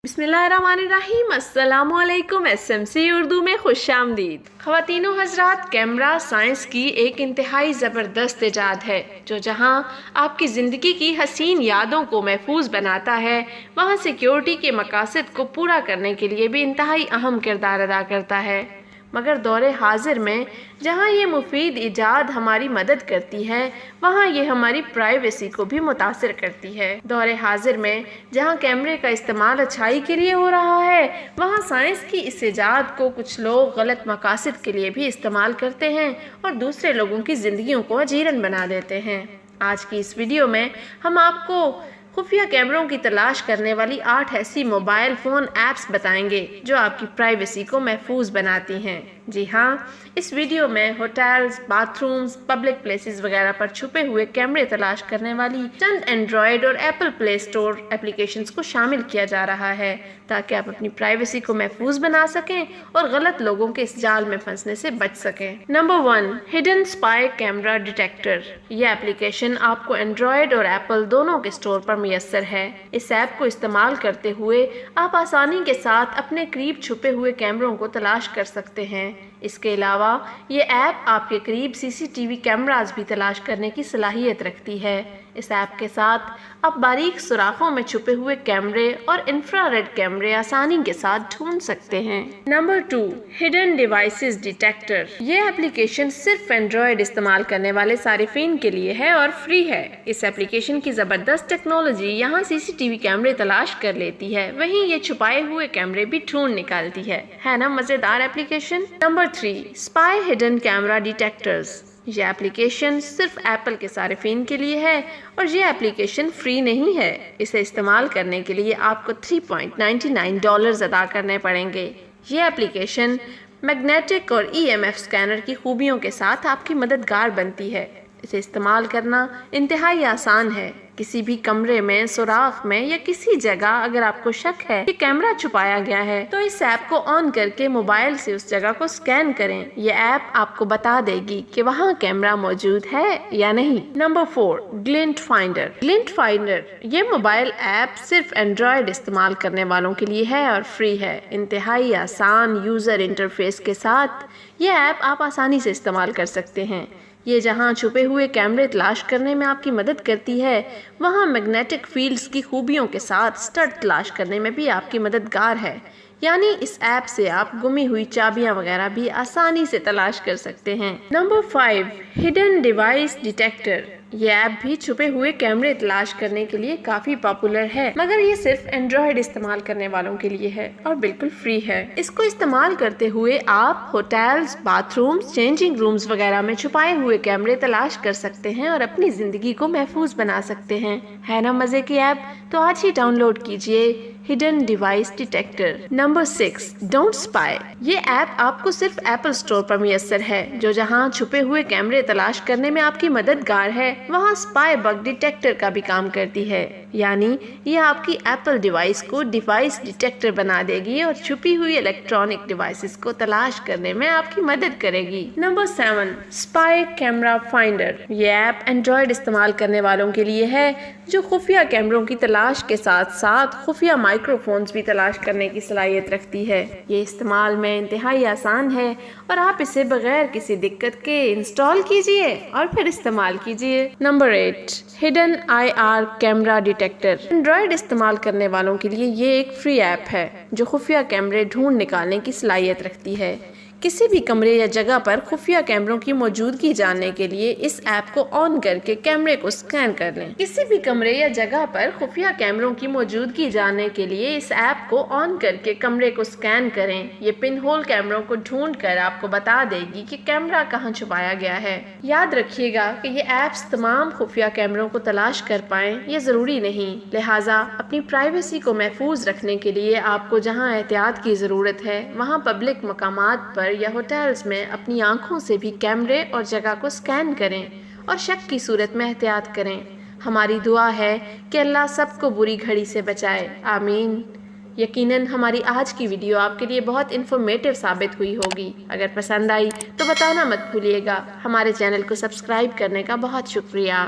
बिस्मिल्लाहिर्रहमानिर्रहीम। अस्सलामु अलैकुम। SMC उर्दू में खुश आमदीद। ख़वातीन व हज़रात, कैमरा साइंस की एक इंतहाई ज़बरदस्त इजाद है जो जहां आपकी ज़िंदगी की हसीन यादों को महफूज बनाता है, वहां सिक्योरिटी के मकासद को पूरा करने के लिए भी इंतहाई अहम किरदार अदा करता है। मगर दौरे हाजिर में जहां ये मुफीद इजाद हमारी मदद करती है, वहां ये हमारी प्राइवेसी को भी मुतासिर करती है। दौरे हाजिर में जहां कैमरे का इस्तेमाल अच्छाई के लिए हो रहा है, वहां साइंस की इस इजाद को कुछ लोग गलत मकासद के लिए भी इस्तेमाल करते हैं और दूसरे लोगों की ज़िंदगियों को अजीरन बना देते हैं। आज की इस वीडियो में हम आपको खुफिया कैमरों की तलाश करने वाली 8 ऐसी मोबाइल फ़ोन ऐप्स बताएंगे जो आपकी प्राइवेसी को महफूज बनाती हैं। जी हाँ, इस वीडियो में होटल्स, बाथरूम्स, पब्लिक प्लेसेस वगैरह पर छुपे हुए कैमरे तलाश करने वाली चंद एंड्रॉयड और एप्पल प्ले स्टोर एप्लीकेशंस को शामिल किया जा रहा है ताकि आप अपनी प्राइवेसी को महफूज बना सकें और गलत लोगों के इस जाल में फंसने से बच सकें। Number 1, hidden spy camera detector. यह एप्लीकेशन आपको एंड्रॉयड और एप्पल दोनों के स्टोर पर मुयस्सर है। इस ऐप को इस्तेमाल करते हुए आप आसानी के साथ अपने करीब छुपे हुए कैमरों को तलाश कर सकते हैं। इसके अलावा ये ऐप आपके करीब CCTV कैमरास भी तलाश करने की सलाहियत रखती है। इस ऐप के साथ आप बारीक सुराखों में छुपे हुए कैमरे और इंफ्रारेड कैमरे आसानी के साथ ढूंढ सकते हैं। Number 2, hidden devices detector. ये एप्लीकेशन सिर्फ एंड्रॉयड इस्तेमाल करने वाले सारिफिन के लिए है और फ्री है। इस एप्लीकेशन की ज़बरदस्त टेक्नोलॉजी यहाँ CCTV कैमरे तलाश कर लेती है, वहीं ये छुपाए हुए कैमरे भी ढूंढ निकालती है ना मज़ेदार application. Number 3, spy hidden camera detectors. यह एप्लीकेशन सिर्फ एप्पल के सारिफिन के लिए है और ये एप्लीकेशन फ्री नहीं है। इसे इस्तेमाल करने के लिए आपको $3.99 अदा करने पड़ेंगे। ये एप्लीकेशन मैग्नेटिक और EMF स्कैनर की खूबियों के साथ आपकी मददगार बनती है। इसे इस्तेमाल करना इंतहाई आसान है। किसी भी कमरे में, सुराख में या किसी जगह अगर आपको शक है कि कैमरा छुपाया गया है, तो इस ऐप को ऑन करके मोबाइल से उस जगह को स्कैन करें। ये ऐप आपको बता देगी कि वहाँ कैमरा मौजूद है या नहीं। Number 4, glint finder. Glint finder ये मोबाइल ऐप सिर्फ एंड्रॉयड इस्तेमाल करने वालों के लिए है और फ्री है। इंतहाई आसान यूज़र इंटरफेस के साथ ये ऐप आप आसानी से इस्तेमाल कर सकते हैं। ये जहां छुपे हुए कैमरे तलाश करने में आपकी मदद करती है, वहां मैग्नेटिक फील्ड्स की खूबियों के साथ स्टड तलाश करने में भी आपकी मददगार है। यानी इस ऐप से आप गुमी हुई चाबियां वगैरह भी आसानी से तलाश कर सकते हैं। Number 5, hidden device detector. ये ऐप भी छुपे हुए कैमरे तलाश करने के लिए काफी पॉपुलर है, मगर ये सिर्फ एंड्रॉयड इस्तेमाल करने वालों के लिए है और बिल्कुल फ्री है। इसको इस्तेमाल करते हुए आप होटल्स, बाथरूम्स, चेंजिंग रूम्स वगैरह में छुपाए हुए कैमरे तलाश कर सकते हैं और अपनी जिंदगी को महफूज बना सकते हैं। है ना मजे की ऐप? तो आज ही डाउनलोड कीजिए hidden device detector. Number 6, don't spy. ये ऐप आपको सिर्फ एप्पल स्टोर पर मुयस्सर है जो जहां छुपे हुए कैमरे तलाश करने में आपकी मददगार है, वहां स्पाई बग डिटेक्टर का भी काम करती है। यानी ये आपकी एप्पल डिवाइस को डिवाइस डिटेक्टर बना देगी और छुपी हुई इलेक्ट्रॉनिक डिवाइसेस को तलाश करने में आपकी मदद करेगी। Number 7, spy camera finder. ये ऐप एंड्रॉयड इस्तेमाल करने वालों के लिए है जो खुफिया कैमरों की तलाश के साथ साथ खुफिया माइक्रोफोन्स भी तलाश करने की सलाहियत रखती है। ये इस्तेमाल में इंतहाई आसान है और आप इसे बगैर किसी दिक्कत के इंस्टॉल कीजिए और फिर इस्तेमाल कीजिए। Number 8, hidden IR camera detector. Android इस्तेमाल करने वालों के लिए ये एक फ्री ऐप है जो खुफिया कैमरे ढूंढ निकालने की सलाहियत रखती है। किसी भी कमरे या जगह पर खुफिया कैमरों की मौजूदगी जानने के लिए इस ऐप को ऑन करके कैमरे को स्कैन कर लें। किसी भी कमरे या जगह पर खुफिया कैमरों की मौजूदगी जानने के लिए इस ऐप को ऑन करके कमरे को स्कैन करें। ये पिन होल कैमरों को ढूंढकर आपको बता देगी कि कैमरा कहाँ छुपाया गया है। याद रखिएगा कि ये ऐप्स तमाम खुफिया कैमरों को तलाश कर पाएं ये जरूरी नहीं। लिहाजा अपनी प्राइवेसी को महफूज रखने के लिए आपको जहाँ एहतियात की जरूरत है, वहाँ पब्लिक मकामात पर या होटल्स में अपनी आंखों से भी कैमरे और जगह को स्कैन करें और शक की सूरत में एहतियात करें। हमारी दुआ है कि अल्लाह सबको बुरी घड़ी से बचाए, आमीन। यकीनन हमारी आज की वीडियो आपके लिए बहुत इन्फॉर्मेटिव साबित हुई होगी। अगर पसंद आई तो बताना मत भूलिएगा। हमारे चैनल को सब्सक्राइब करने का बहुत शुक्रिया।